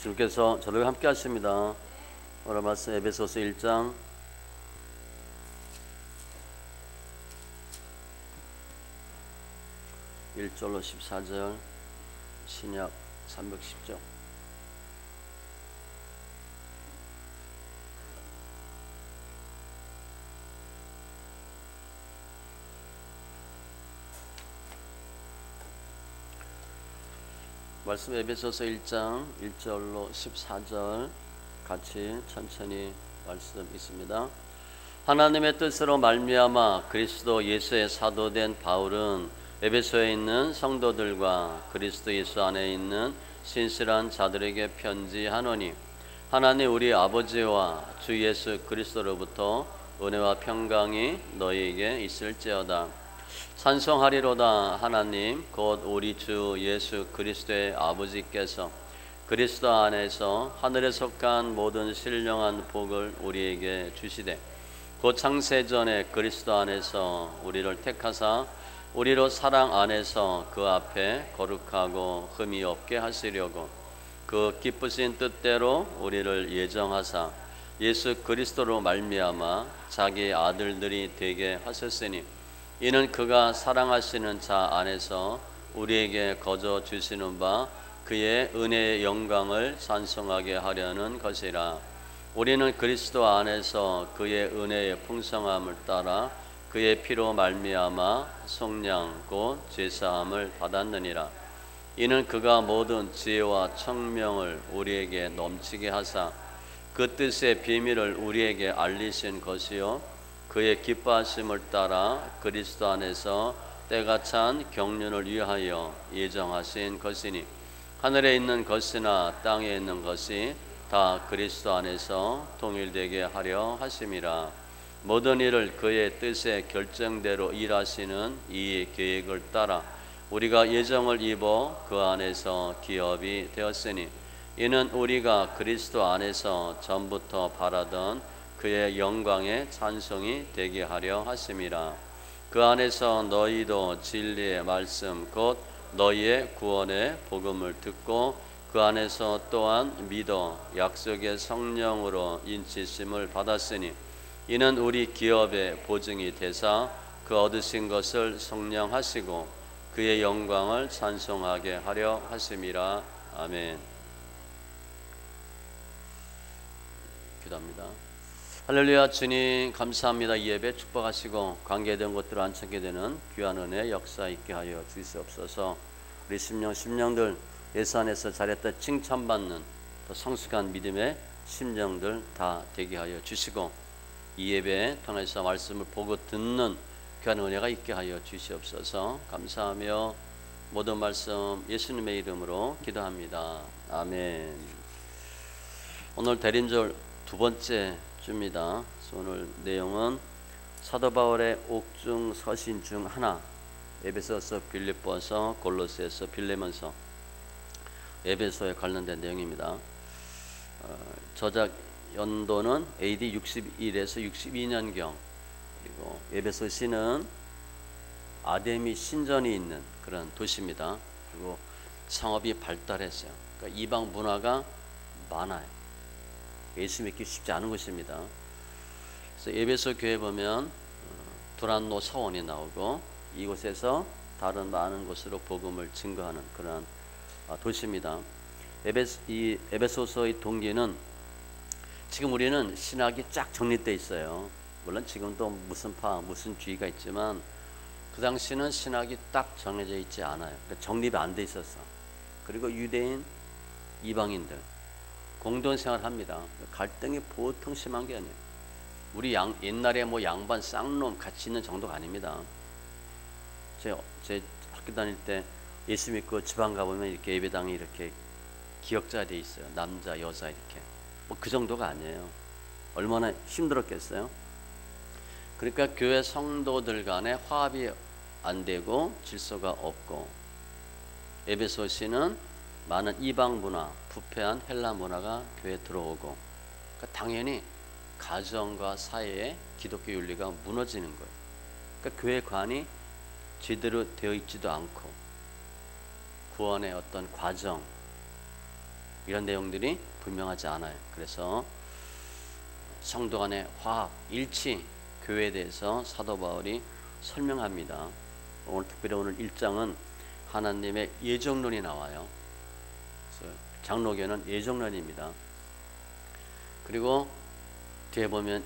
주님께서 저를 함께 하십니다. 오늘 말씀 에베소서 1장 1절로 14절, 신약 310쪽. 말씀 에베소서 1장 1절로 14절 같이 천천히 말씀 있습니다. 하나님의 뜻으로 말미암아 그리스도 예수의 사도된 바울은 에베소에 있는 성도들과 그리스도 예수 안에 있는 신실한 자들에게 편지하노니, 하나님 우리 아버지와 주 예수 그리스도로부터 은혜와 평강이 너희에게 있을지어다. 찬송하리로다. 하나님 곧 우리 주 예수 그리스도의 아버지께서 그리스도 안에서 하늘에 속한 모든 신령한 복을 우리에게 주시되, 곧 창세전에 그리스도 안에서 우리를 택하사 우리로 사랑 안에서 그 앞에 거룩하고 흠이 없게 하시려고 그 기쁘신 뜻대로 우리를 예정하사 예수 그리스도로 말미암아 자기 아들들이 되게 하셨으니, 이는 그가 사랑하시는 자 안에서 우리에게 거저 주시는 바 그의 은혜의 영광을 찬송하게 하려는 것이라. 우리는 그리스도 안에서 그의 은혜의 풍성함을 따라 그의 피로 말미암아 속량 곧 제사함을 받았느니라. 이는 그가 모든 지혜와 청명을 우리에게 넘치게 하사 그 뜻의 비밀을 우리에게 알리신 것이요, 그의 기뻐하심을 따라 그리스도 안에서 때가 찬 경륜을 위하여 예정하신 것이니, 하늘에 있는 것이나 땅에 있는 것이 다 그리스도 안에서 통일되게 하려 하심이라. 모든 일을 그의 뜻의 결정대로 일하시는 이 계획을 따라 우리가 예정을 입어 그 안에서 기업이 되었으니, 이는 우리가 그리스도 안에서 전부터 바라던 그의 영광의 찬송이 되게 하려 하심이라. 그 안에서 너희도 진리의 말씀 곧 너희의 구원의 복음을 듣고 그 안에서 또한 믿어 약속의 성령으로 인치심을 받았으니, 이는 우리 기업의 보증이 되사 그 얻으신 것을 성령하시고 그의 영광을 찬송하게 하려 하심이라. 아멘. 기도합니다. 할렐루야. 주님 감사합니다. 이 예배 축복하시고 관계된 곳들을 안착하게 되는 귀한 은혜 역사 있게 하여 주시옵소서. 우리 심령들 예수 안에서 잘했다 칭찬받는 또 성숙한 믿음의 심령들 다 되게 하여 주시고, 이 예배에 통해서 말씀을 보고 듣는 귀한 은혜가 있게 하여 주시옵소서. 감사하며 모든 말씀 예수님의 이름으로 기도합니다. 아멘. 오늘 대림절 두 번째 주입니다. 오늘 내용은 사도 바울의 옥중 서신 중 하나, 에베소서, 빌립보서, 골로새서, 빌레몬서, 에베소에 관련된 내용입니다. 저작 연도는 AD 61에서 62년경, 그리고 에베소시는 아데미 신전이 있는 그런 도시입니다. 그리고 상업이 발달했어요. 그러니까 이방 문화가 많아요. 예수 믿기 쉽지 않은 곳입니다. 그래서 에베소 교회 보면 두란노 사원이 나오고, 이곳에서 다른 많은 곳으로 복음을 증거하는 그런 도시입니다. 이 에베소서의 동기는, 지금 우리는 신학이 쫙 정립되어 있어요. 물론 지금도 무슨 파 무슨 주의가 있지만 그 당시는 신학이 딱 정해져 있지 않아요. 그러니까 정립이 안 돼 있었어. 그리고 유대인, 이방인들 공동생활을 합니다. 갈등이 보통 심한 게 아니에요. 우리 옛날에 뭐 양반 쌍놈 같이 있는 정도가 아닙니다. 제 학교 다닐 때 예수 믿고 지방 가보면 이렇게 예배당이 이렇게 기역자가 돼 있어요. 남자 여자 이렇게. 뭐 그 정도가 아니에요. 얼마나 힘들었겠어요. 그러니까 교회 성도들 간에 화합이 안 되고 질서가 없고, 에베소시는 많은 이방 문화, 부패한 헬라 문화가 교회에 들어오고, 그러니까 당연히 가정과 사회의 기독교 윤리가 무너지는 거예요. 그러니까 교회 관이 제대로 되어 있지도 않고, 구원의 어떤 과정, 이런 내용들이 분명하지 않아요. 그래서 성도 간의 화합, 일치, 교회에 대해서 사도 바울이 설명합니다. 특별히 오늘 1장은 하나님의 예정론이 나와요. 그래서 장로교는 예정론입니다. 그리고 뒤에 보면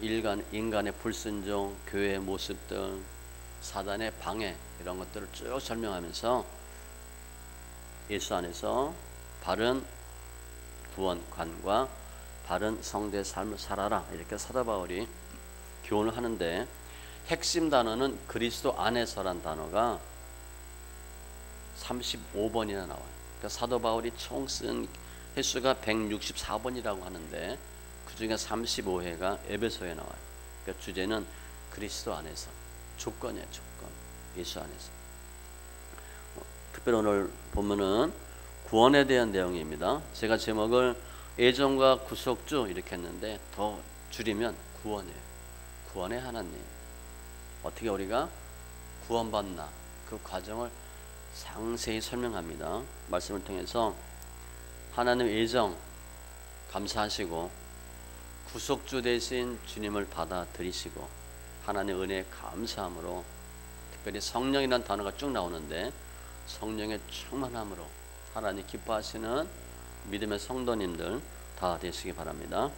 인간의 불순종, 교회의 모습들, 사단의 방해 이런 것들을 쭉 설명하면서 예수 안에서 바른 구원관과 바른 성도의 삶을 살아라, 이렇게 사도 바울이 교훈을 하는데, 핵심 단어는 그리스도 안에서란 단어가 35번이나 나와요. 그러니까 사도 바울이 총 쓴 횟수가 164번이라고 하는데 그 중에 35회가 에베소에 나와요. 그러니까 주제는 그리스도 안에서, 조건이에요. 조건. 예수 안에서. 특별히 오늘 보면은 구원에 대한 내용입니다. 제가 제목을 애정과 구속주 이렇게 했는데 더 줄이면 구원이에요. 구원의 하나님. 어떻게 우리가 구원받나, 그 과정을 상세히 설명합니다. 말씀을 통해서 하나님의 애정 감사하시고 구속주 대신 주님을 받아들이시고 하나님의 은혜에 감사함으로, 특별히 성령이라는 단어가 쭉 나오는데 성령의 충만함으로 하나님 기뻐하시는 믿음의 성도님들 다 되시기 바랍니다.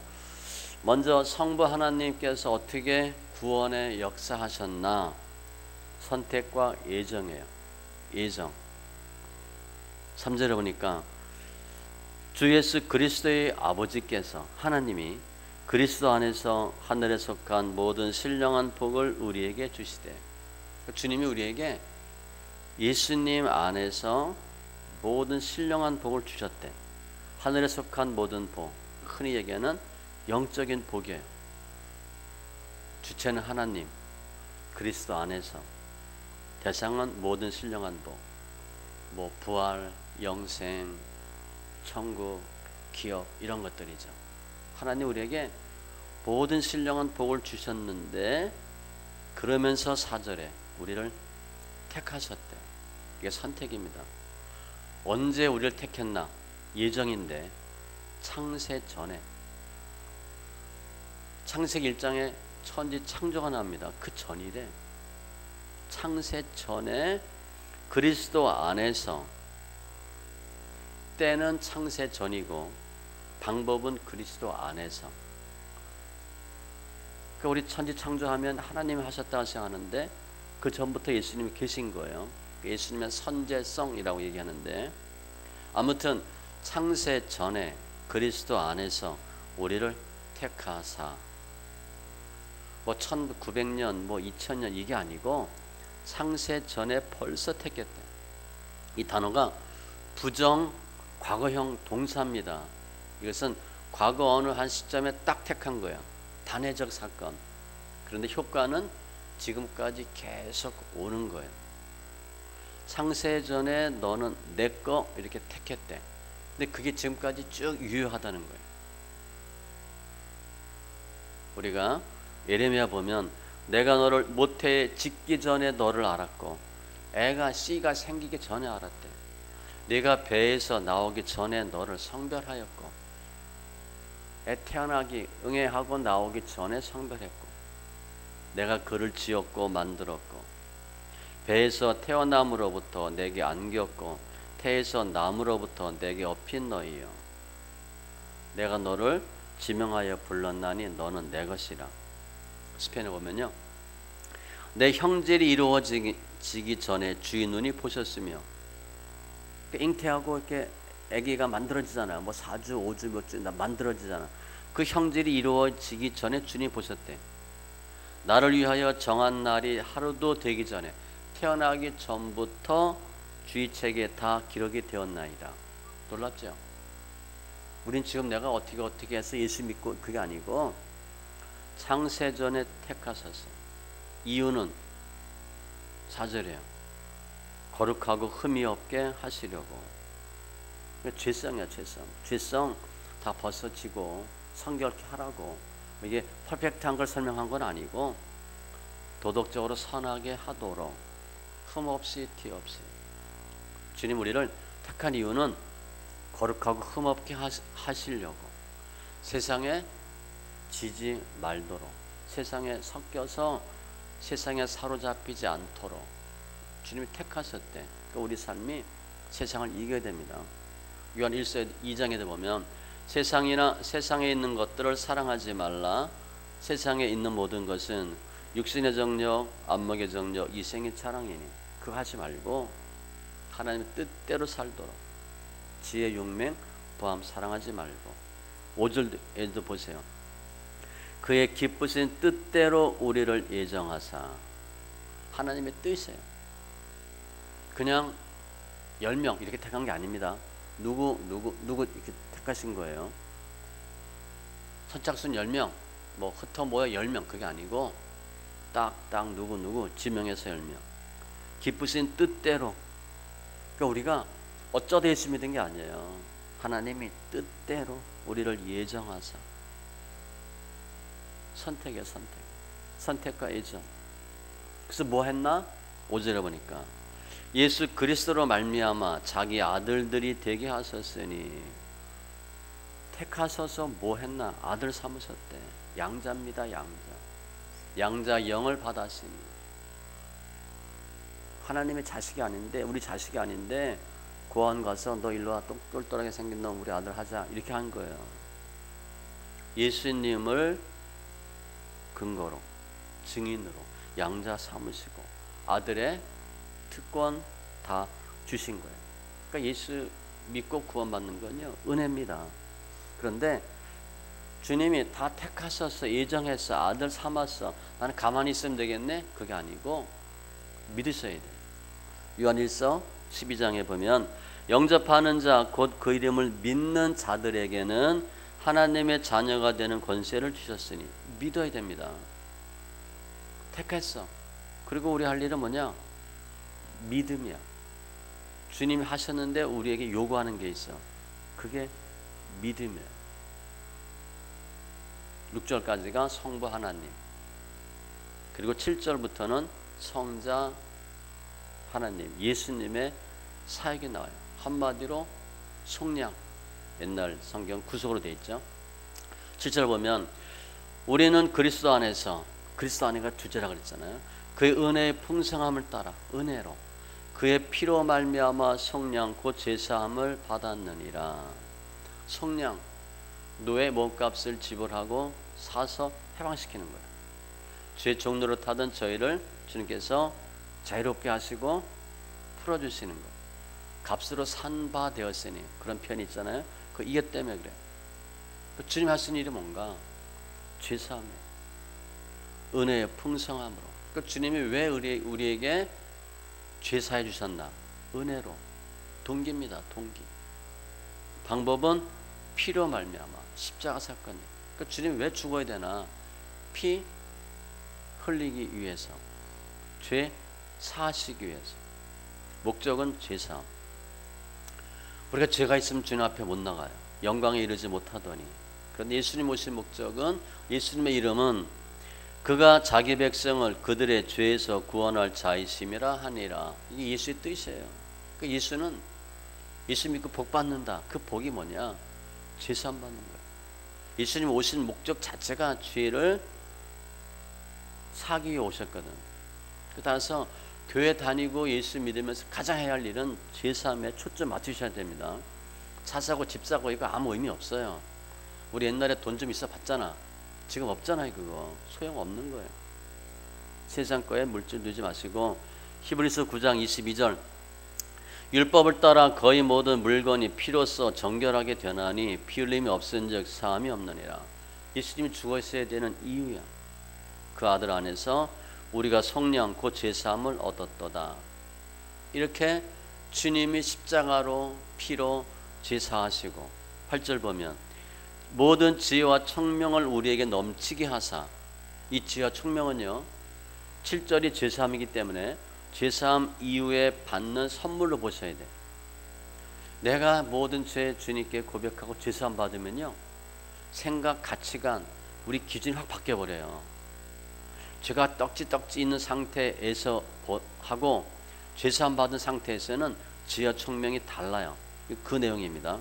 먼저 성부 하나님께서 어떻게 구원의 역사하셨나, 선택과 예정이에요. 예정. 3절에 보니까 주 예수 그리스도의 아버지께서, 하나님이 그리스도 안에서 하늘에 속한 모든 신령한 복을 우리에게 주시되, 주님이 우리에게 예수님 안에서 모든 신령한 복을 주셨대. 하늘에 속한 모든 복, 흔히 얘기하는 영적인 복이에요. 주체는 하나님, 그리스도 안에서, 대상은 모든 신령한 복, 뭐 부활, 영생, 천국, 기업, 이런 것들이죠. 하나님 우리에게 모든 신령한 복을 주셨는데, 그러면서 4절에 우리를 택하셨대. 이게 선택입니다. 언제 우리를 택했나? 예정인데 창세 전에, 창세기 1장에 천지 창조가 나옵니다. 그 전이래. 창세 전에 그리스도 안에서, 때는 창세 전이고 방법은 그리스도 안에서. 그러니까 우리 천지 창조하면 하나님이 하셨다고 생각하는데 그 전부터 예수님이 계신 거예요. 예수님의 선제성이라고 얘기하는데, 아무튼 창세 전에 그리스도 안에서 우리를 택하사, 뭐 1900년 뭐 2000년 이게 아니고 창세 전에 벌써 택했대. 이 단어가 부정 과거형 동사입니다. 이것은 과거 어느 한 시점에 딱 택한 거야. 단회적 사건. 그런데 효과는 지금까지 계속 오는 거예요. 창세 전에 너는 내 거 이렇게 택했대. 근데 그게 지금까지 쭉 유효하다는 거예요. 우리가 예레미야 보면 내가 너를 모태에 짓기 전에 너를 알았고, 애가 씨가 생기기 전에 알았대. 내가 배에서 나오기 전에 너를 성별하였고, 애 태어나기 응애하고 나오기 전에 성별했고, 내가 그를 지었고 만들었고, 배에서 태어남으로부터 내게 안겼고, 태에서 남으로부터 내게 업힌 너희여, 내가 너를 지명하여 불렀나니 너는 내 것이라. 시편에 보면요, 내 형제를 이루어지기 전에 주의 눈이 보셨으며, 잉태하고 이렇게 아기가 만들어지잖아요. 뭐 4주, 5주, 몇 주 만들어지잖아. 그 형질이 이루어지기 전에 주님 보셨대. 나를 위하여 정한 날이 하루도 되기 전에, 태어나기 전부터 주의 책에 다 기록이 되었나이다. 놀랍죠? 우린 지금 내가 어떻게 해서 예수 믿고, 그게 아니고 창세전에 택하셔서. 이유는 4절이에요. 거룩하고 흠이 없게 하시려고. 죄성이야, 죄성. 죄성 다 벗어지고 성결케 하라고. 이게 퍼펙트한 걸 설명한 건 아니고 도덕적으로 선하게 하도록, 흠 없이 티 없이. 주님 우리를 택한 이유는 거룩하고 흠없게 하시려고 세상에 지지 말도록 세상에 섞여서 세상에 사로잡히지 않도록 주님이 택하셨대. 그러니까 우리 삶이 세상을 이겨야 됩니다. 요한 1서 2장에도 보면 세상에 있는 것들을 사랑하지 말라. 세상에 있는 모든 것은 육신의 정욕, 안목의 정욕, 이생의 자랑이니 그거 하지 말고 하나님의 뜻대로 살도록 지혜, 용맹, 보암 사랑하지 말고 5절에도 보세요. 그의 기쁘신 뜻대로 우리를 예정하사 하나님의 뜻이에요. 그냥 10명 이렇게 택한 게 아닙니다. 누구 이렇게 택하신 거예요. 선착순 10명 뭐 흩어 모여 10명 그게 아니고 딱 누구 지명해서 10명 기쁘신 뜻대로. 그러니까 우리가 어쩌다 예수 믿은 게 아니에요. 하나님이 뜻대로 우리를 예정하사 선택과 예정. 그래서 뭐 했나? 5절에 보니까 예수 그리스도로 말미암아 자기 아들들이 되게 하셨으니 택하셔서 뭐 했나? 아들 삼으셨대. 양자입니다. 양자 영을 받았으니 하나님의 자식이 아닌데 우리 자식이 아닌데 고아원 가서 너 일로 와 똘똘하게 생긴 놈 우리 아들 하자 이렇게 한 거예요. 예수님을 근거로 증인으로 양자 삼으시고 아들의 특권 다 주신 거예요. 그러니까 예수 믿고 구원받는 건요 은혜입니다. 그런데 주님이 다 택하셔서 예정해서 아들 삼았어. 나는 가만히 있으면 되겠네? 그게 아니고 믿으셔야 돼요. 요한1서 12장에 보면 영접하는 자 곧 그 이름을 믿는 자들에게는 하나님의 자녀가 되는 권세를 주셨으니 믿어야 됩니다. 택했어. 그리고 우리 할 일은 뭐냐? 믿음이야. 주님이 하셨는데 우리에게 요구하는 게 있어. 그게 믿음이에요. 6절까지가 성부 하나님, 그리고 7절부터는 성자 하나님, 예수님의 사역이 나와요. 한마디로 속량. 옛날 성경 구속으로 되어 있죠. 7절 보면 우리는 그리스도 안에서, 그리스도 안에가 주제라 그랬잖아요. 그의 은혜의 풍성함을 따라 은혜로 그의 피로 말미암아 속량 곧 제사함을 받았느니라. 속량, 노예 몸값을 지불하고 사서 해방시키는 거예요. 죄 종로로 타던 저희를 주님께서 자유롭게 하시고 풀어주시는 거예요. 값으로 산 바 되었으니, 그런 표현이 있잖아요. 그 이게 때문에 그래요. 그 주님 하신 일이 뭔가? 죄사함이에요. 은혜의 풍성함으로. 그 주님이 왜 우리에게 죄사해 주셨나? 은혜로. 동기입니다. 동기. 방법은 피로 말미암아 십자가 사건이에요. 그 주님 왜 죽어야 되나? 피 흘리기 위해서, 죄 사하시기 위해서. 목적은 죄사함. 우리가 죄가 있으면 주님 앞에 못 나가요. 영광에 이르지 못하더니. 그런데 예수님 오신 목적은, 예수님의 이름은 그가 자기 백성을 그들의 죄에서 구원할 자이심이라 하니라. 이게 예수의 뜻이에요. 그 예수는 예수 믿고 복 받는다. 그 복이 뭐냐? 죄사함 받는 거예요. 예수님 오신 목적 자체가 죄를 사기 위해 오셨거든. 따라서 교회 다니고 예수 믿으면서 가장 해야 할 일은 죄사함에 초점 맞추셔야 됩니다. 차 사고 집 사고 이거 아무 의미 없어요. 우리 옛날에 돈 좀 있어 봤잖아. 지금 없잖아요. 그거 소용없는 거예요. 세상 거에 물질 두지 마시고, 히브리서 9장 22절 율법을 따라 거의 모든 물건이 피로써 정결하게 되나니 피 흘림이 없은즉 사함이 없느니라. 예수님이 죽었어야 되는 이유야. 그 아들 안에서 우리가 속량 곧 제사함을 얻었도다. 이렇게 주님이 십자가로 피로 제사하시고, 8절 보면 모든 지혜와 청명을 우리에게 넘치게 하사. 이 지혜와 청명은요 7절이 제사함이기 때문에 제사함 이후에 받는 선물로 보셔야 돼. 내가 모든 죄 주님께 고백하고 제사함 받으면요 생각, 가치관, 우리 기준이 확 바뀌어버려요. 죄가 떡지 있는 상태에서 하고 제사함 받은 상태에서는 지혜와 청명이 달라요. 그 내용입니다.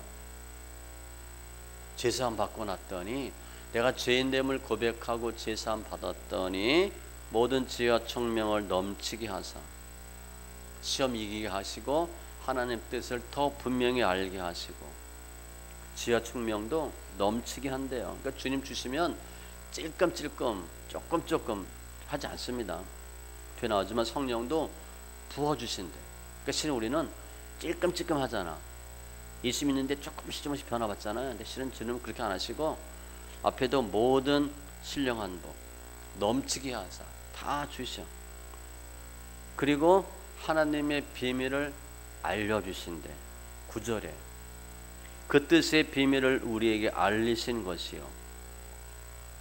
제사함 받고 났더니 내가 죄인됨을 고백하고 제사함 받았더니 모든 지혜와 총명을 넘치게 하사 시험 이기게 하시고 하나님 뜻을 더 분명히 알게 하시고 지혜와 총명도 넘치게 한대요. 그러니까 주님 주시면 찔끔찔끔 조금 하지 않습니다. 뒤에 나오지만 성령도 부어주신대. 그러니까 실은 우리는 찔끔찔끔 하잖아. 예수 믿는데 조금씩 변화받잖아요. 근데 실은 주님은 그렇게 안 하시고 앞에도 모든 신령한 복 넘치게 하사 다 주셔. 그리고 하나님의 비밀을 알려주신대. 9절에 그 뜻의 비밀을 우리에게 알리신 것이요.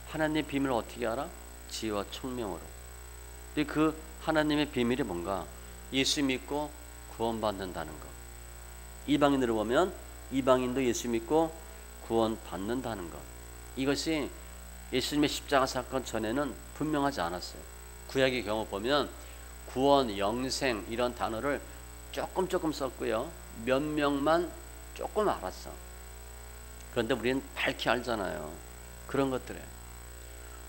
하나님의 비밀을 어떻게 알아? 지혜와 총명으로. 근데 그 하나님의 비밀이 뭔가? 예수 믿고 구원받는다는 것. 이방인으로 보면 이방인도 예수 믿고 구원받는다는 것. 이것이 예수님의 십자가 사건 전에는 분명하지 않았어요. 구약의 경우 보면 구원, 영생 이런 단어를 조금 썼고요. 몇 명만 조금 알았어. 그런데 우리는 밝히 알잖아요. 그런 것들에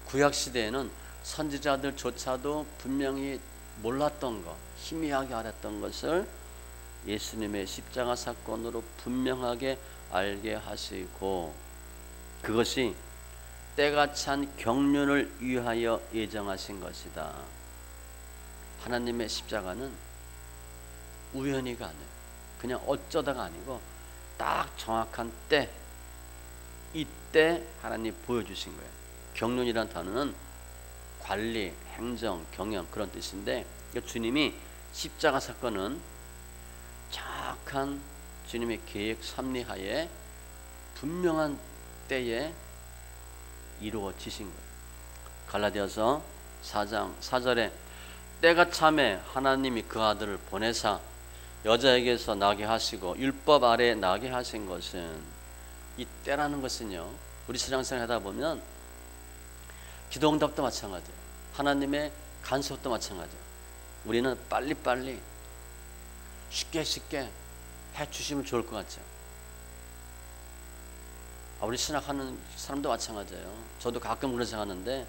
구약 시대에는 선지자들조차도 분명히 몰랐던 것, 희미하게 알았던 것을 예수님의 십자가 사건으로 분명하게 알게 하시고 그것이 때가 찬 경륜을 위하여 예정하신 것이다. 하나님의 십자가는 우연히가 아니에요. 그냥 어쩌다가 아니고 딱 정확한 때, 이때 하나님 보여주신 거예요. 경륜이란 단어는 관리, 행정, 경영 그런 뜻인데 주님이 십자가 사건은 정확한 주님의 계획 섭리하에 분명한 때에 이루어지신 거예요. 갈라디아서 4장 4절에 때가 참에 하나님이 그 아들을 보내사 여자에게서 나게 하시고 율법 아래 나게 하신 것은, 이 때라는 것은요, 우리 신앙생활 하다 보면 기도응답도 마찬가지예요. 하나님의 간섭도 마찬가지예요. 우리는 빨리빨리 쉽게 해주시면 좋을 것 같죠. 우리 신학하는 사람도 마찬가지예요. 저도 가끔 그런 생각하는데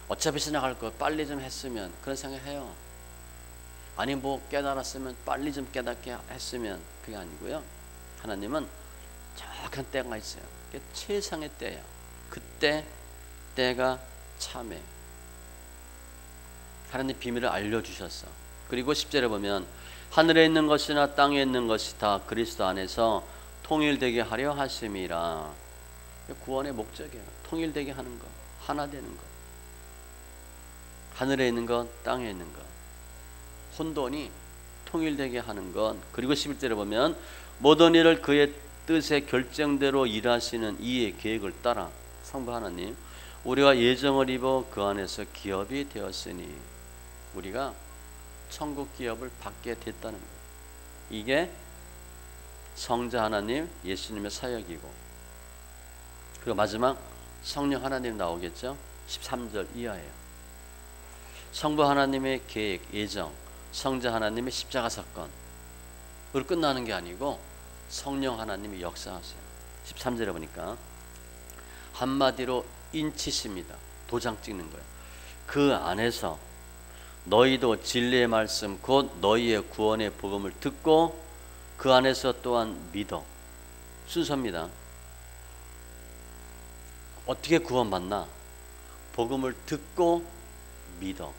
어차피 신학할 거 빨리 좀 했으면, 그런 생각해요. 아니 뭐 깨달았으면 빨리 좀 깨닫게 했으면, 그게 아니고요. 하나님은 정확한 때가 있어요. 그게 최상의 때예요. 그때 때가 참해. 하나님 비밀을 알려주셨어. 그리고 10절에 보면 하늘에 있는 것이나 땅에 있는 것이 다 그리스도 안에서 통일되게 하려 하심이라. 구원의 목적이에요. 통일되게 하는 것, 하나 되는 것. 하늘에 있는 것, 땅에 있는 것, 혼돈이 통일되게 하는 것. 그리고 11절에 보면 모든 일을 그의 뜻의 결정대로 일하시는 이의 계획을 따라, 성부 하나님, 우리가 예정을 입어 그 안에서 기업이 되었으니, 우리가 천국 기업을 받게 됐다는 거예요. 이게 성자 하나님, 예수님의 사역이고, 그리고 마지막 성령 하나님 나오겠죠. 13절 이하예요. 성부 하나님의 계획, 예정, 성자 하나님의 십자가 사건 으로 끝나는 게 아니고 성령 하나님이 역사하세요. 13절에 보니까 한마디로 인치십니다. 도장 찍는 거예요. 그 안에서 너희도 진리의 말씀 곧 너희의 구원의 복음을 듣고 그 안에서 또한 믿어. 순서입니다. 어떻게 구원받나? 복음을 듣고 믿어.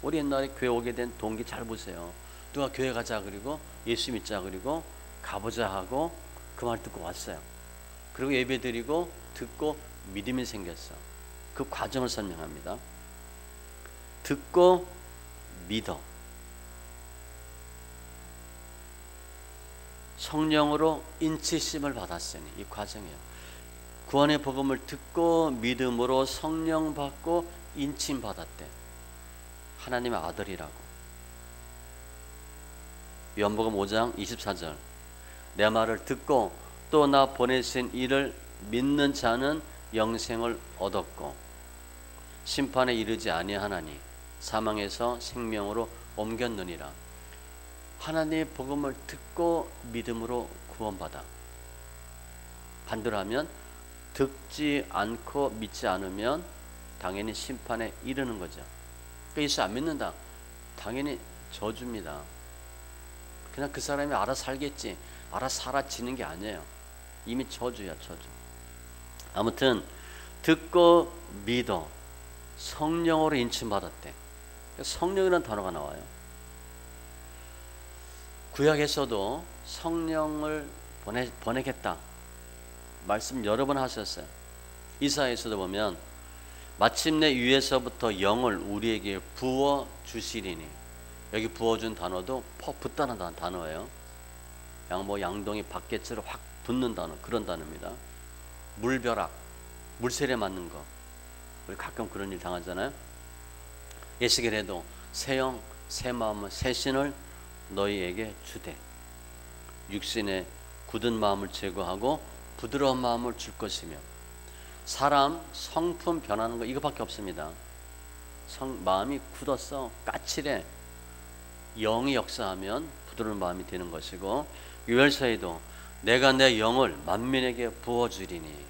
우리 옛날에 교회 오게 된 동기 잘 보세요. 누가 교회 가자 그리고 예수 믿자 그리고 가보자 하고 그 말 듣고 왔어요. 그리고 예배 드리고 듣고 믿음이 생겼어. 그 과정을 설명합니다. 듣고 믿어. 성령으로 인치심을 받았으니, 이 과정이에요. 구원의 복음을 듣고 믿음으로 성령 받고 인침 받았대. 하나님의 아들이라고. 요한복음 5장 24절 내 말을 듣고 또 나 보내신 이를 믿는 자는 영생을 얻었고 심판에 이르지 아니하나니 사망에서 생명으로 옮겼느니라. 하나님의 복음을 듣고 믿음으로 구원받아. 반대로 하면 듣지 않고 믿지 않으면 당연히 심판에 이르는 거죠. 그러니까 예수 안 믿는다, 당연히 저주입니다. 그냥 그 사람이 알아서 살겠지, 알아서 사라지는 게 아니에요. 이미 저주야, 저주. 아무튼 듣고 믿어 성령으로 인침받았대. 성령이라는 단어가 나와요. 구약에서도 성령을 보내겠다 말씀 여러 번 하셨어요. 이사야에서도 보면 마침내 위에서부터 영을 우리에게 부어 주시리니, 여기 부어준 단어도 붓다는 단어예요. 양동이 바퀴처럼 확 붙는 단어, 그런 단어입니다. 물벼락, 물세례 맞는 거, 우리 가끔 그런 일 당하잖아요. 예수께래도 새 영, 새 마음을, 새 신을 너희에게 주되 육신의 굳은 마음을 제거하고 부드러운 마음을 줄 것이며. 사람 성품 변하는 거 이거밖에 없습니다. 마음이 굳었어, 까칠해, 영이 역사하면 부드러운 마음이 되는 것이고, 요엘서에도 내가 내 영을 만민에게 부어주리니,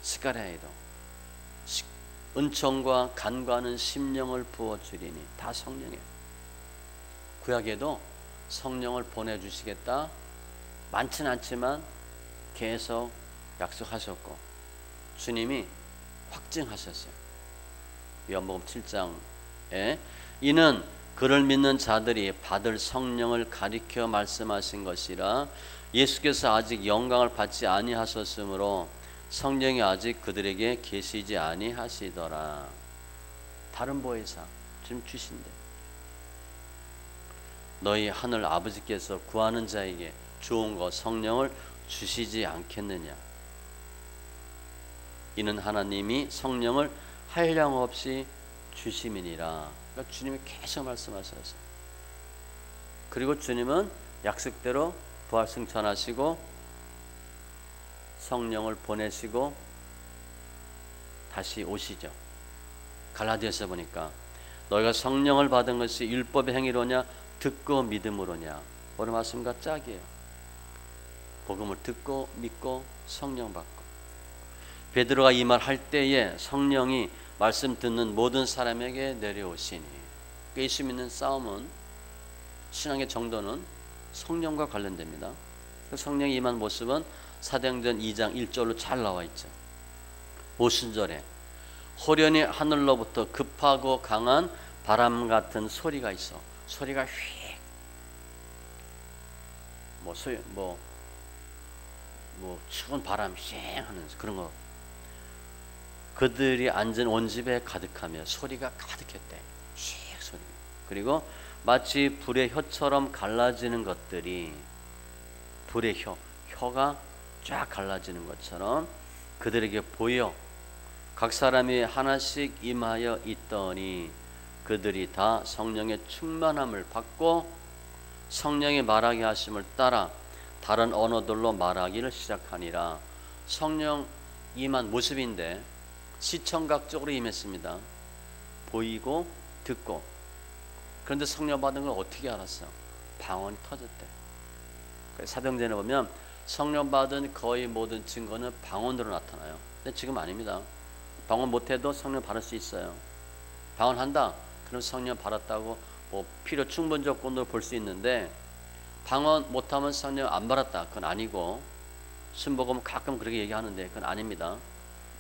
스가랴에도 은총과 간과하는 심령을 부어주리니, 다 성령이에요. 구약에도 성령을 보내주시겠다 많지는 않지만 계속 약속하셨고 주님이 확증하셨어요. 요한복음 7장에 이는 그를 믿는 자들이 받을 성령을 가리켜 말씀하신 것이라, 예수께서 아직 영광을 받지 아니하셨으므로 성령이 아직 그들에게 계시지 아니하시더라. 다른 보혜사 지금 주신대. 너희 하늘 아버지께서 구하는 자에게 좋은 것 성령을 주시지 않겠느냐. 이는 하나님이 성령을 한량없이 주심이니라. 그러니까 주님이 계속 말씀하셨어요. 그리고 주님은 약속대로 부활승천하시고 성령을 보내시고 다시 오시죠. 갈라디아서 보니까 너희가 성령을 받은 것이 율법의 행위로냐 듣고 믿음으로냐. 오늘 말씀과 짝이에요. 복음을 듣고 믿고 성령 받고. 베드로가 이 말 할 때에 성령이 말씀 듣는 모든 사람에게 내려오시니. 예수 믿는 싸움은, 신앙의 정도는 성령과 관련됩니다. 성령이 임한 모습은 사도행전 2장 1절로 잘 나와 있죠. 오순절에 호련히 하늘로부터 급하고 강한 바람 같은 소리가 있어. 소리가 휙, 추운 바람 휙 하는 그런 거. 그들이 앉은 온 집에 가득하며 소리가 가득했대. 휙 소리. 그리고 마치 불의 혀처럼 갈라지는 것들이, 불의 혀가 쫙 갈라지는 것처럼 그들에게 보여 각 사람이 하나씩 임하여 있더니 그들이 다 성령의 충만함을 받고 성령이 말하게 하심을 따라 다른 언어들로 말하기를 시작하니라. 성령 임한 모습인데 시청각적으로 임했습니다. 보이고 듣고. 그런데 성령 받은 걸 어떻게 알았어? 방언이 터졌대. 사도행전에 보면 성령 받은 거의 모든 증거는 방언으로 나타나요. 근데 지금 아닙니다. 방언 못해도 성령 받을 수 있어요. 방언한다, 그럼 성령 받았다고 필요 충분 조건으로 볼 수 있는데, 방언 못하면 성령 안 받았다, 그건 아니고, 순복음은 가끔 그렇게 얘기하는데 그건 아닙니다.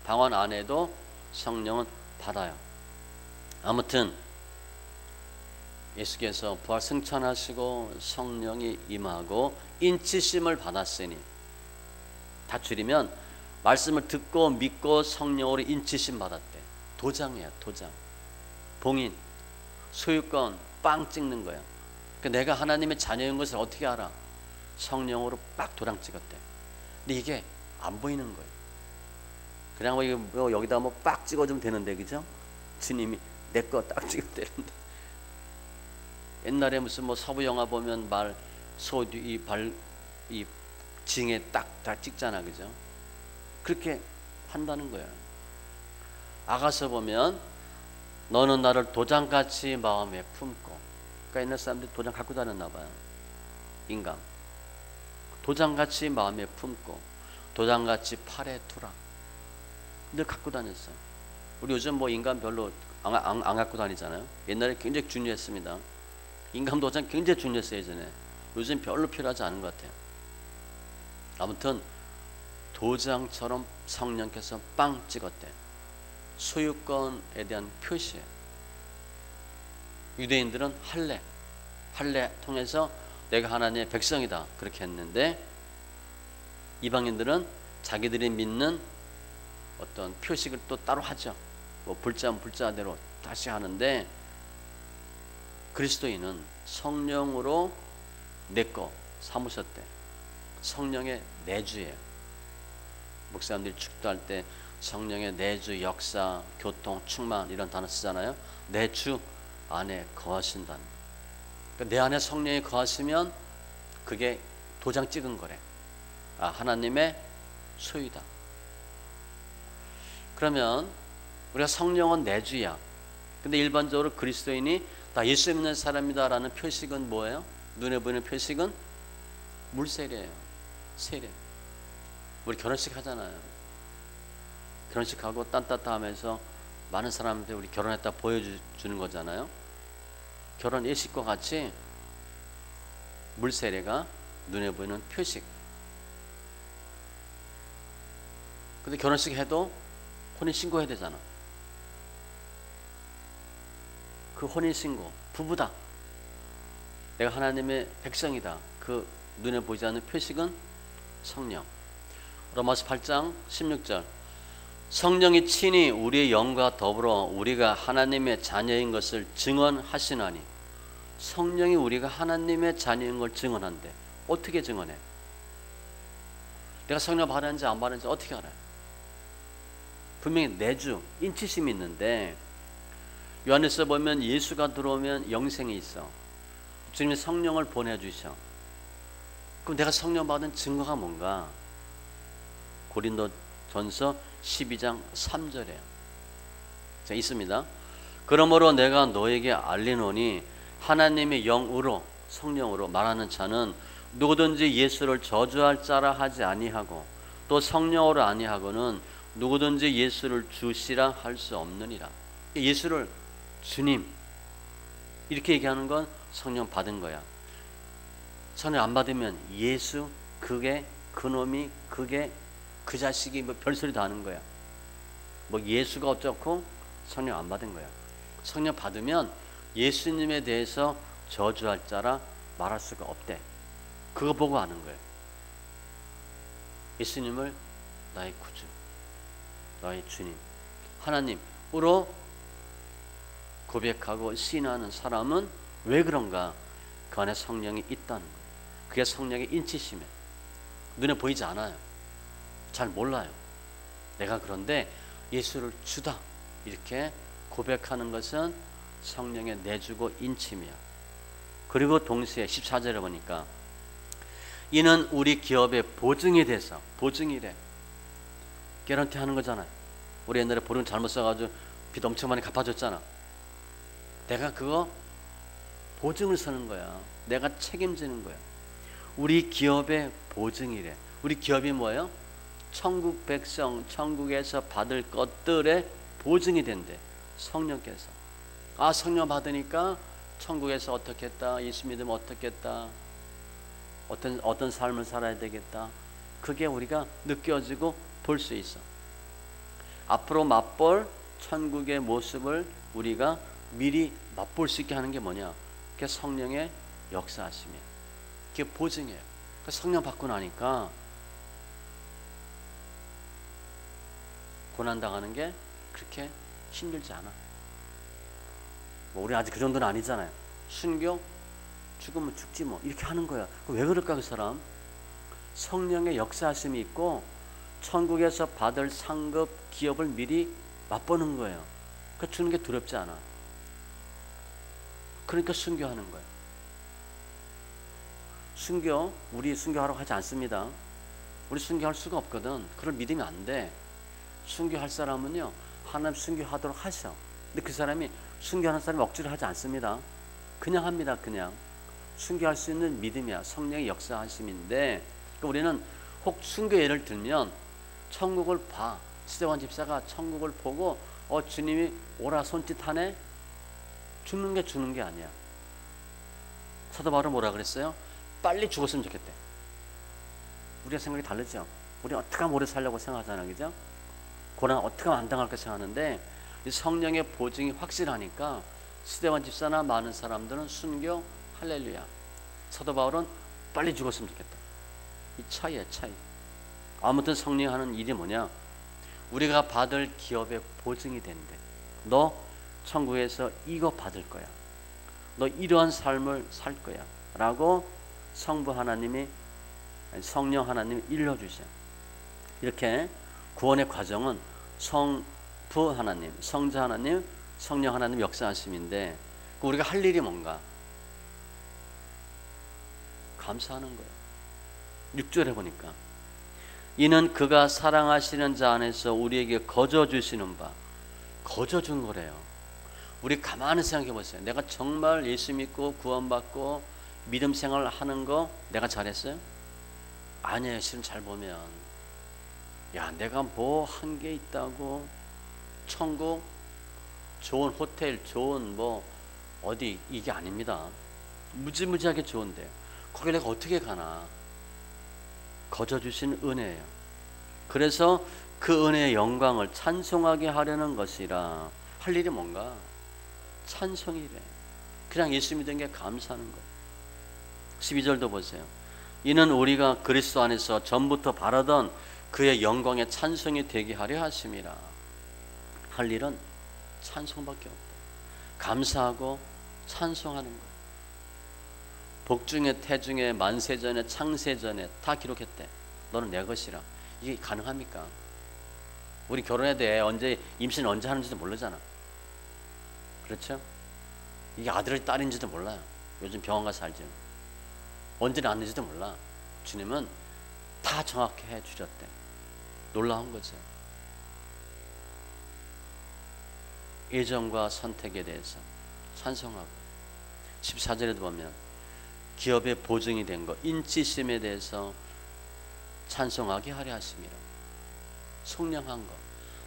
방언 안 해도 성령은 받아요. 아무튼 예수께서 부활 승천하시고 성령이 임하고 인치심을 받았으니, 다 줄이면 말씀을 듣고 믿고 성령으로 인치심 받았대. 도장이야, 도장. 봉인, 소유권 빵 찍는 거야. 그러니까 내가 하나님의 자녀인 것을 어떻게 알아? 성령으로 빡 도장 찍었대. 근데 이게 안 보이는 거예요. 그냥 여기다 빡 찍어주면 되는데, 그죠? 주님이 내 거 딱 찍으면 되는데. 옛날에 무슨 서부 영화 보면 이 징에 딱 찍잖아, 그죠? 그렇게 한다는 거야. 아가서 보면 너는 나를 도장같이 마음에 품고. 그러니까 옛날 사람들이 도장 갖고 다녔나 봐요. 인간. 도장같이 마음에 품고 도장같이 팔에 두라. 늘 갖고 다녔어요. 우리 요즘 뭐 인감 별로 안 갖고 다니잖아요. 옛날에 굉장히 중요했습니다. 인감 도장 굉장히 중요했어요 예전에. 요즘 별로 필요하지 않은 것 같아요. 아무튼 도장처럼 성령께서 빵 찍었대. 소유권에 대한 표시예요. 유대인들은 할례 통해서 내가 하나님의 백성이다 그렇게 했는데, 이방인들은 자기들이 믿는 어떤 표식을 또 따로 하죠. 뭐 불자면 불자대로 다시 하는데, 그리스도인은 성령으로 내 거 삼으셨대. 성령의 내주예요. 목사님들이 축도할 때 성령의 내주, 역사, 교통, 충만 이런 단어 쓰잖아요. 내주 안에 거하신다는. 그러니까 내 안에 성령이 거하시면 그게 도장 찍은 거래. 아, 하나님의 소유다. 그러면 우리가 성령은 내주야. 근데 일반적으로 그리스도인이 다 예수 믿는 사람이다라는 표식은 뭐예요? 눈에 보이는 표식은 물세례예요. 세례. 우리 결혼식 하잖아요. 결혼식하고 딴따따 하면서 많은 사람한테 우리 결혼했다 보여주는 거잖아요. 결혼 예식과 같이 물세례가 눈에 보이는 표식. 근데 결혼식 해도 혼인신고 해야 되잖아. 그 혼인신고, 부부다, 내가 하나님의 백성이다, 그 눈에 보이지 않는 표식은 성령. 로마서 8장 16절, 성령이 친히 우리의 영과 더불어 우리가 하나님의 자녀인 것을 증언하시나니. 성령이 우리가 하나님의 자녀인 걸 증언한대. 어떻게 증언해? 내가 성령 받았는지 안 받았는지 어떻게 알아요? 분명히 내주, 인치심이 있는데, 요한에서 보면 예수가 들어오면 영생이 있어. 주님이 성령을 보내주셔. 그럼 내가 성령 받은 증거가 뭔가? 고린도전서 12장 3절에 자, 있습니다. 그러므로 내가 너에게 알리노니 하나님의 영으로, 성령으로 말하는 자는 누구든지 예수를 저주할 자라 하지 아니하고, 또 성령으로 아니하고는 누구든지 예수를 주시라 할 수 없느니라. 예수를 주님 이렇게 얘기하는 건 성령 받은 거야. 성령 안 받으면 예수, 그게, 그놈이, 그게, 그 자식이 뭐 별소리 다 하는 거야. 뭐 예수가 어쩌고 성령 안 받은 거야. 성령 받으면 예수님에 대해서 저주할 자라 말할 수가 없대. 그거 보고 아는 거예요. 예수님을 나의 구주, 나의 주님, 하나님으로 고백하고 시인하는 사람은 왜 그런가? 그 안에 성령이 있다는 거예요. 그게 성령의 인치심에 눈에 보이지 않아요. 잘 몰라요. 내가 그런데 예수를 주다 이렇게 고백하는 것은 성령의 내주고 인침이야. 그리고 동시에 14절에 보니까 이는 우리 기업의 보증이 돼서, 보증이래. 개런티 하는 거잖아요. 우리 옛날에 보증 잘못 써가지고 빚 엄청 많이 갚아줬잖아. 내가 그거 보증을 서는 거야. 내가 책임지는 거야. 우리 기업의 보증이래. 우리 기업이 뭐예요? 천국 백성, 천국에서 받을 것들의 보증이 된대. 성령께서. 아, 성령 받으니까 천국에서 어떻게 했다, 예수 믿으면 어떻게 했다, 어떤 삶을 살아야 되겠다, 그게 우리가 느껴지고 볼 수 있어. 앞으로 맛볼 천국의 모습을 우리가 미리 맛볼 수 있게 하는 게 뭐냐? 그게 성령의 역사하심이에요. 그게 보증이에요. 그러니까 성령 받고 나니까 고난당하는 게 그렇게 힘들지 않아. 뭐 우리 아직 그 정도는 아니잖아요. 순교, 죽으면 죽지 뭐 이렇게 하는 거야. 왜 그럴까 그 사람? 성령의 역사하심이 있고 천국에서 받을 상급 기업을 미리 맛보는 거예요. 그러니까 주는 게 두렵지 않아. 그러니까 순교하는 거예요. 순교, 우리 순교하라고 하지 않습니다. 우리 순교할 수가 없거든. 그럴 믿음이 안 돼. 순교할 사람은요, 하나님 순교하도록 하셔. 근데 그 사람이, 순교하는 사람이 억지로 하지 않습니다. 그냥 합니다. 그냥 순교할 수 있는 믿음이야. 성령의 역사하심인데, 그러니까 우리는 혹 순교 예를 들면 천국을 봐. 스데반 집사가 천국을 보고 주님이 오라 손짓하네? 죽는 게 아니야. 사도 바울은 뭐라 그랬어요? 빨리 죽었으면 좋겠대. 우리가 생각이 다르죠. 우리는 어떻게 하면 오래 살려고 생각하잖아, 그죠? 고난 어떻게 하면 안 당할까 생각하는데 이 성령의 보증이 확실하니까 스데반 집사나 많은 사람들은 순교, 할렐루야. 사도 바울은 빨리 죽었으면 좋겠다. 이 차이야, 차이. 아무튼 성령이 하는 일이 뭐냐? 우리가 받을 기업의 보증이 된대. 너 천국에서 이거 받을 거야. 너 이러한 삶을 살 거야. 라고 성령 하나님이 일러주셔. 이렇게 구원의 과정은 성부 하나님, 성자 하나님, 성령 하나님 역사하심인데 우리가 할 일이 뭔가? 감사하는 거예요. 6절에 보니까 이는 그가 사랑하시는 자 안에서 우리에게 거저 주시는 바, 거저 준 거래요. 우리 가만히 생각해 보세요. 내가 정말 예수 믿고 구원받고 믿음 생활을 하는 거 내가 잘했어요? 아니에요. 실은 잘 보면 야, 내가 뭐 한 게 있다고 천국, 좋은 호텔, 좋은 뭐 어디 이게 아닙니다. 무지무지하게 좋은데 거기 내가 어떻게 가나? 거저 주신 은혜예요. 그래서 그 은혜의 영광을 찬송하게 하려는 것이라. 할 일이 뭔가? 찬송이래. 그냥 예수 믿은 게 감사하는 거예요. 12절도 보세요. 이는 우리가 그리스도 안에서 전부터 바라던 그의 영광의 찬송이 되게 하려 하심이라. 할 일은 찬송밖에 없다. 감사하고 찬송하는 거예요. 복중에 태중에 만세전에 창세전에 다 기록했대. 너는 내 것이라. 이게 가능합니까? 우리 결혼해도 애 언제 임신 언제 하는지도 모르잖아. 그렇죠? 이게 아들이 딸인지도 몰라요. 요즘 병원 가서 알죠. 언제 낳는지도 몰라. 주님은 다 정확히 해주셨대. 놀라운 거죠. 예정과 선택에 대해서 찬송하고 14절에도 보면 기업의 보증이 된 것, 인치심에 대해서 찬송하게 하려 하심이라. 속량한 것.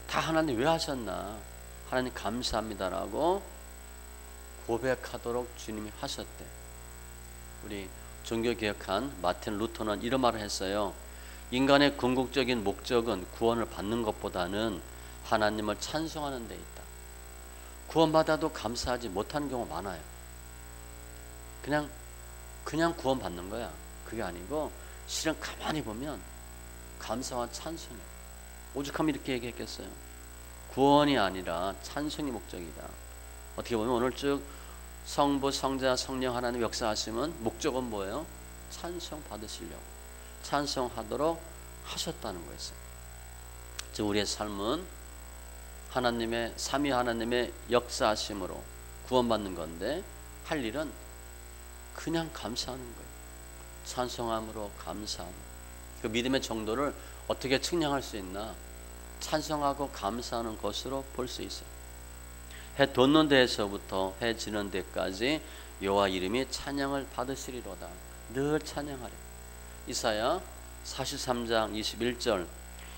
다 하나님 왜 하셨나? 하나님 감사합니다라고 고백하도록 주님이 하셨대. 우리 종교개혁한 마틴 루터는 이런 말을 했어요. 인간의 궁극적인 목적은 구원을 받는 것보다는 하나님을 찬송하는 데 있다. 구원받아도 감사하지 못하는 경우가 많아요. 그냥 구원받는 거야. 그게 아니고 실은 가만히 보면 감사와 찬송이에요. 오죽하면 이렇게 얘기했겠어요. 구원이 아니라 찬송이 목적이다. 어떻게 보면 오늘 쭉 성부, 성자, 성령 하나님 역사하시면 목적은 뭐예요? 찬송 받으시려고, 찬송하도록 하셨다는 거였어요. 즉 우리의 삶은 하나님의 삼위 하나님의 역사하심으로 구원받는 건데 할 일은 그냥 감사하는 거예요. 찬송함으로 감사함. 그 믿음의 정도를 어떻게 측량할 수 있나? 찬송하고 감사하는 것으로 볼 수 있어요. 해 돋는 데에서부터 해 지는 데까지 여호와 이름이 찬양을 받으시리로다. 늘 찬양하래. 이사야 43장 21절.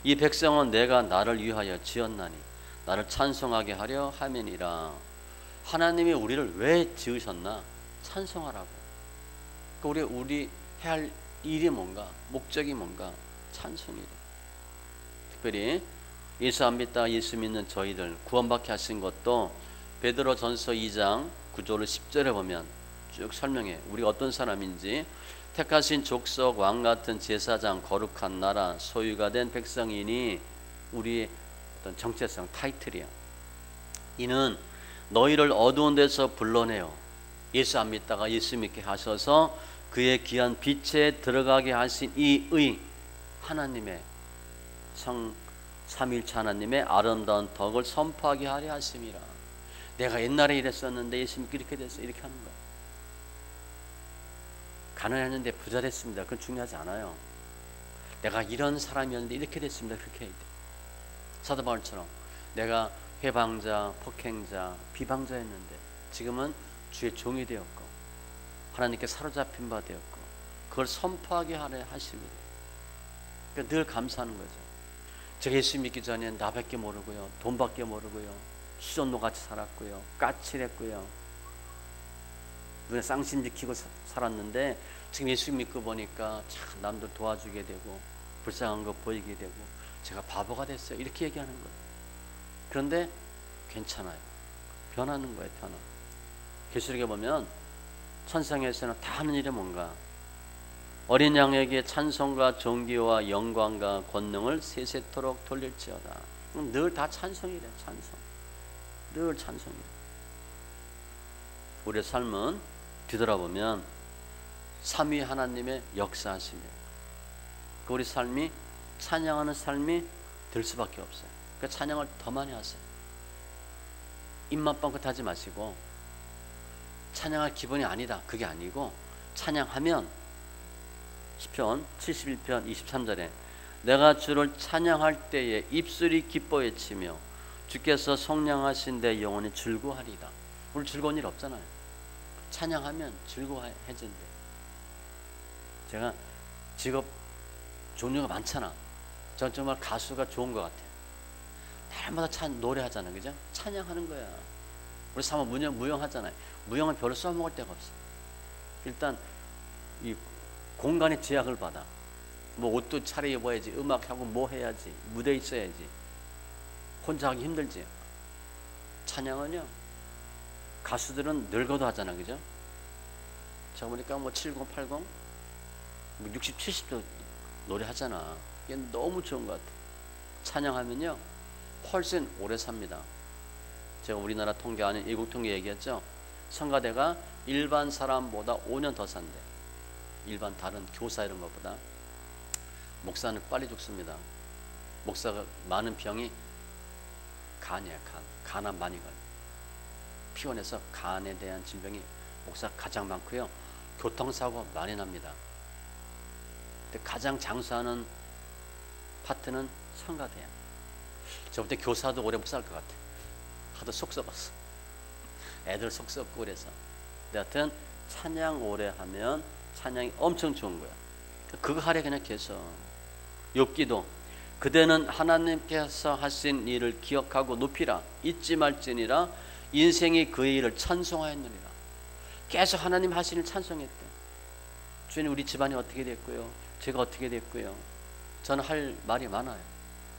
이 백성은 내가 나를 위하여 지었나니 나를 찬송하게 하려 함이니라. 하나님이 우리를 왜 지으셨나? 찬송하라고. 우리 해야 할 일이 뭔가? 목적이 뭔가? 찬송이래. 특별히 예수 안 믿다 예수 믿는 저희들 구원받게 하신 것도 베드로전서 2장 9절을 10절에 보면 쭉 설명해. 우리가 어떤 사람인지 택하신 족속 왕 같은 제사장 거룩한 나라 소유가 된 백성이니 우리의 어떤 정체성 타이틀이야. 이는 너희를 어두운 데서 불러내어 예수 안 믿다가 예수 믿게 하셔서 그의 귀한 빛에 들어가게 하신 이 의 하나님의 삼일체 하나님의 아름다운 덕을 선포하게 하려 하심이라. 내가 옛날에 이랬었는데 예수 믿고 이렇게 됐어. 이렇게 하는 거야. 가난했는데 부자 됐습니다. 그건 중요하지 않아요. 내가 이런 사람이었는데 이렇게 됐습니다. 그렇게 해야 돼. 사도 바울처럼 내가 회방자, 폭행자, 비방자였는데 지금은 주의 종이 되었고 하나님께 사로잡힌 바 되었고 그걸 선포하게 하려 하심이래. 그러니까 늘 감사하는 거죠. 제가 예수 믿기 전에 나밖에 모르고요, 돈밖에 모르고요, 수전노 같이 살았고요, 까칠했고요, 눈에 쌍심 지키고 살았는데 지금 예수 믿고 보니까 참 남들 도와주게 되고 불쌍한 거 보이게 되고 제가 바보가 됐어요, 이렇게 얘기하는 거예요. 그런데 괜찮아요. 변하는 거예요. 변화. 계시록에 보면 천상에서는 다 하는 일이 뭔가? 어린 양에게 찬송과 존귀와 영광과 권능을 세세토록 돌릴지어다. 늘 다 찬송이래. 찬송. 늘 찬송이래. 우리의 삶은 뒤돌아보면 삼위 하나님의 역사하시며 우리 삶이 찬양하는 삶이 될 수밖에 없어요. 그러니까 찬양을 더 많이 하세요. 입만 뻥끗 하지 마시고 찬양할 기분이 아니다, 그게 아니고 찬양하면 시편 71편 23절에 내가 주를 찬양할 때에 입술이 기뻐 외치며 주께서 속량하신 내 영혼이 즐거워하리다. 오늘 즐거운 일 없잖아요. 찬양하면 즐거워해진대. 제가 직업 종류가 많잖아. 전 정말 가수가 좋은 것 같아요. 날마다 노래하잖아, 그죠? 찬양하는 거야. 우리 사모 무용하잖아요. 무용은 별로 써먹을 데가 없어. 일단 이 공간의 제약을 받아. 뭐 옷도 차려입어야지, 음악하고 뭐 해야지, 무대에 있어야지. 혼자 하기 힘들지. 찬양은요, 가수들은 늙어도 하잖아, 그죠? 저 보니까 뭐 70, 80, 뭐 60, 70도 노래 하잖아. 이게 너무 좋은 것 같아. 찬양하면요, 훨씬 오래 삽니다. 제가 우리나라 통계하는 외국 통계 얘기했죠. 성가대가 일반 사람보다 5년 더 산대. 일반 다른 교사 이런 것보다. 목사는 빨리 죽습니다. 목사가 많은 병이 간이에요. 간암 많이 가요. 피곤해서 간에 대한 질병이 목사 가장 많고요. 교통사고 많이 납니다. 근데 가장 장수하는 파트는 성가대야. 저부터 교사도 오래 못 살 것 같아. 하도 속 썩었어. 애들 속 썩고 그래서. 여하튼 찬양 오래 하면 찬양이 엄청 좋은 거야. 그거 하래 그냥 계속. 욥기도 그대는 하나님께서 하신 일을 기억하고 높이라. 잊지 말지니라. 인생이 그의 일을 찬송하였느니라. 계속 하나님 하신 일 찬송했대. 주님, 우리 집안이 어떻게 됐고요, 제가 어떻게 됐고요. 저는 할 말이 많아요.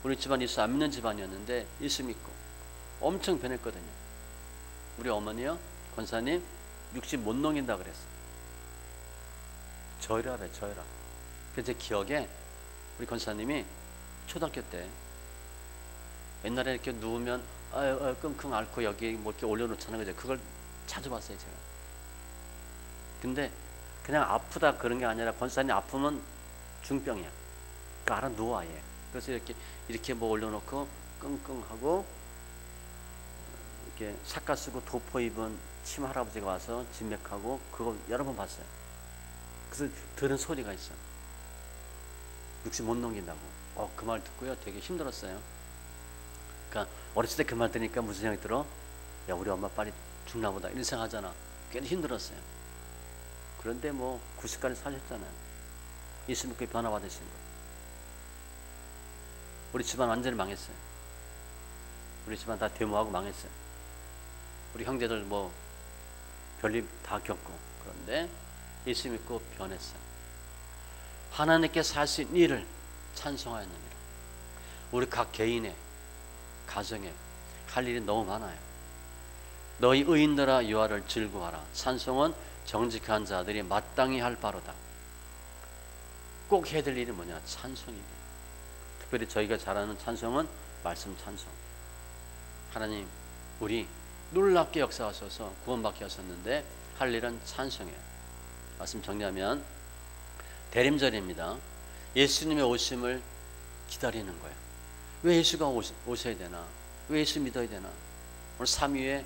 우리 집안 예수 안 믿는 집안이었는데 예수 믿고 엄청 변했거든요. 우리 어머니요, 권사님 60 못 넘긴다 그랬어요. 저혈압에 저혈압. 그래서 제 기억에 우리 권사님이 초등학교 때 옛날에 이렇게 누우면 끙끙 앓고 여기 뭐 이렇게 올려놓잖아요, 그죠? 그걸 자주 봤어요, 제가. 근데 그냥 아프다 그런 게 아니라 권사님 아프면 중병이야. 그러니까 알아 누워 아예. 그래서 이렇게 뭐 올려놓고 끙끙하고 이렇게 삭가 쓰고 도포 입은 침 할아버지가 와서 진맥하고 그거 여러 번 봤어요. 그래서 들은 소리가 있어. 60 못 넘긴다고. 그 말 듣고요, 되게 힘들었어요. 그러니까 어렸을 때 그 말 들으니까 무슨 생각이 들어? 야, 우리 엄마 빨리 죽나 보다 이런 생각하잖아. 괜히 힘들었어요. 그런데 뭐 90까지 사셨잖아요. 예수 믿고 변화 받으신 거. 우리 집안 완전히 망했어요. 우리 집안 다 데모하고 망했어요. 우리 형제들 뭐 별일 다 겪고. 그런데 예수 믿고 변했어요. 하나님께서 하신 일을 찬송하였느니라. 우리 각 개인의 가정에 할 일이 너무 많아요. 너희 의인들아 여호와를 즐거워하라. 찬송은 정직한 자들이 마땅히 할 바로다. 꼭 해야 될 일이 뭐냐? 찬송이에요. 특별히 저희가 잘하는 찬송은 말씀 찬송. 하나님, 우리 놀랍게 역사하셔서 구원받게 하셨는데 할 일은 찬송이에요. 말씀 정리하면 대림절입니다. 예수님의 오심을 기다리는 거예요. 왜 예수가 오셔야 되나? 왜 예수 믿어야 되나? 오늘 3위의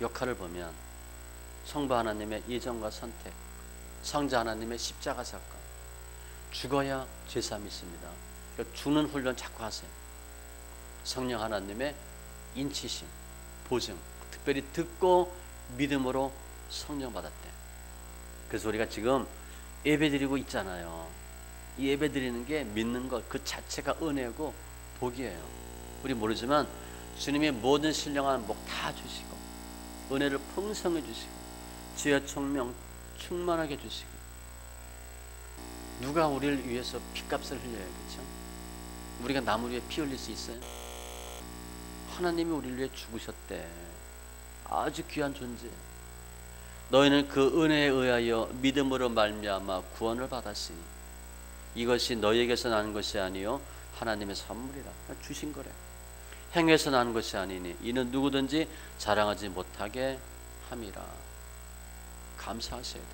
역할을 보면 성부 하나님의 예정과 선택, 성자 하나님의 십자가 사건, 죽어야 죄사함이 있습니다. 그러니까 죽는 훈련 자꾸 하세요. 성령 하나님의 인치심, 보증, 특별히 듣고 믿음으로 성령 받았대. 그래서 우리가 지금 예배 드리고 있잖아요. 이 예배 드리는 게 믿는 것 그 자체가 은혜고 복이에요. 우리 모르지만 주님이 모든 신령한 복 다 주시고 은혜를 풍성해 주시고 지혜 총명 충만하게 주시고 누가 우리를 위해서 피값을 흘려야겠죠? 우리가 남을 위해 피 흘릴 수 있어요? 하나님이 우리를 위해 죽으셨대. 아주 귀한 존재. 너희는 그 은혜에 의하여 믿음으로 말미암아 구원을 받았으니 이것이 너희에게서 나는 것이 아니요 하나님의 선물이라. 주신 거래. 행위에서 나는 것이 아니니 이는 누구든지 자랑하지 못하게 함이라. 감사하셔야 돼.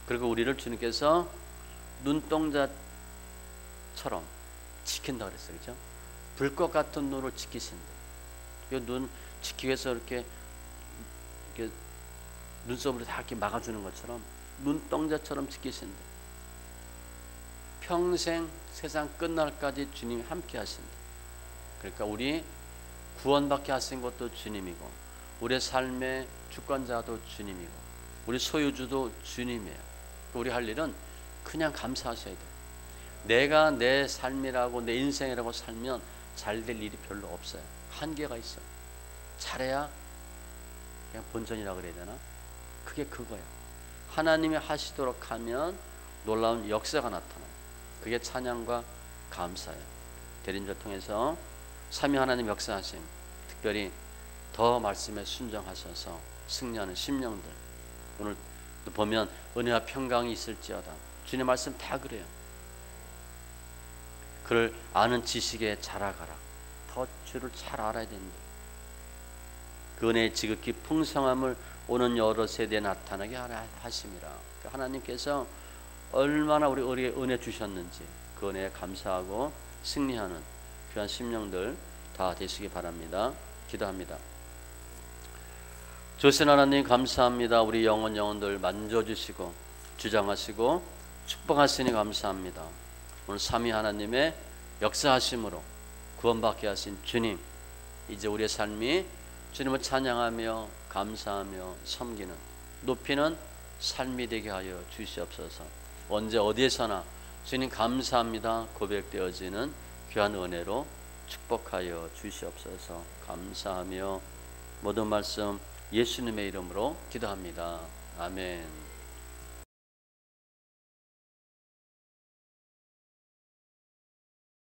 그리고 우리를 주님께서 눈동자처럼 지킨다 그랬어요. 그죠? 불꽃 같은 눈을 지키신대. 이 눈 지키기 위해서 이렇게 눈썹으로 다 이렇게 막아주는 것처럼 눈동자처럼 지키신대. 평생 세상 끝날까지 주님이 함께 하신대. 그러니까 우리 구원받게 하신 것도 주님이고 우리의 삶의 주권자도 주님이고 우리 소유주도 주님이에요. 우리 할 일은 그냥 감사하셔야 돼요. 내가 내 삶이라고 내 인생이라고 살면 잘 될 일이 별로 없어요. 한계가 있어요. 잘해야 그냥 본전이라고 그래야 되나? 그게 그거예요. 하나님이 하시도록 하면 놀라운 역사가 나타나요. 그게 찬양과 감사예요. 대리인절 통해서 삼위 하나님 역사하심, 특별히 더 말씀에 순종하셔서 승리하는 심령들. 오늘 또 보면 은혜와 평강이 있을지어다. 주님 말씀 다 그래요. 그를 아는 지식에 자라가라. 더 주를 잘 알아야 된다. 그 은혜의 지극히 풍성함을 오는 여러 세대에 나타나게 하심이라. 하나님께서 얼마나 우리에게 은혜 주셨는지 그 은혜에 감사하고 승리하는 귀한 심령들 다 되시기 바랍니다. 기도합니다. 조신 하나님 감사합니다. 우리 영혼들 만져주시고 주장하시고 축복하시니 감사합니다. 오늘 삼위 하나님의 역사하심으로 구원받게 하신 주님, 이제 우리의 삶이 주님을 찬양하며 감사하며 섬기는 높이는 삶이 되게 하여 주시옵소서. 언제 어디에서나 주님 감사합니다 고백되어지는 귀한 은혜로 축복하여 주시옵소서. 감사하며 모든 말씀 예수님의 이름으로 기도합니다. 아멘.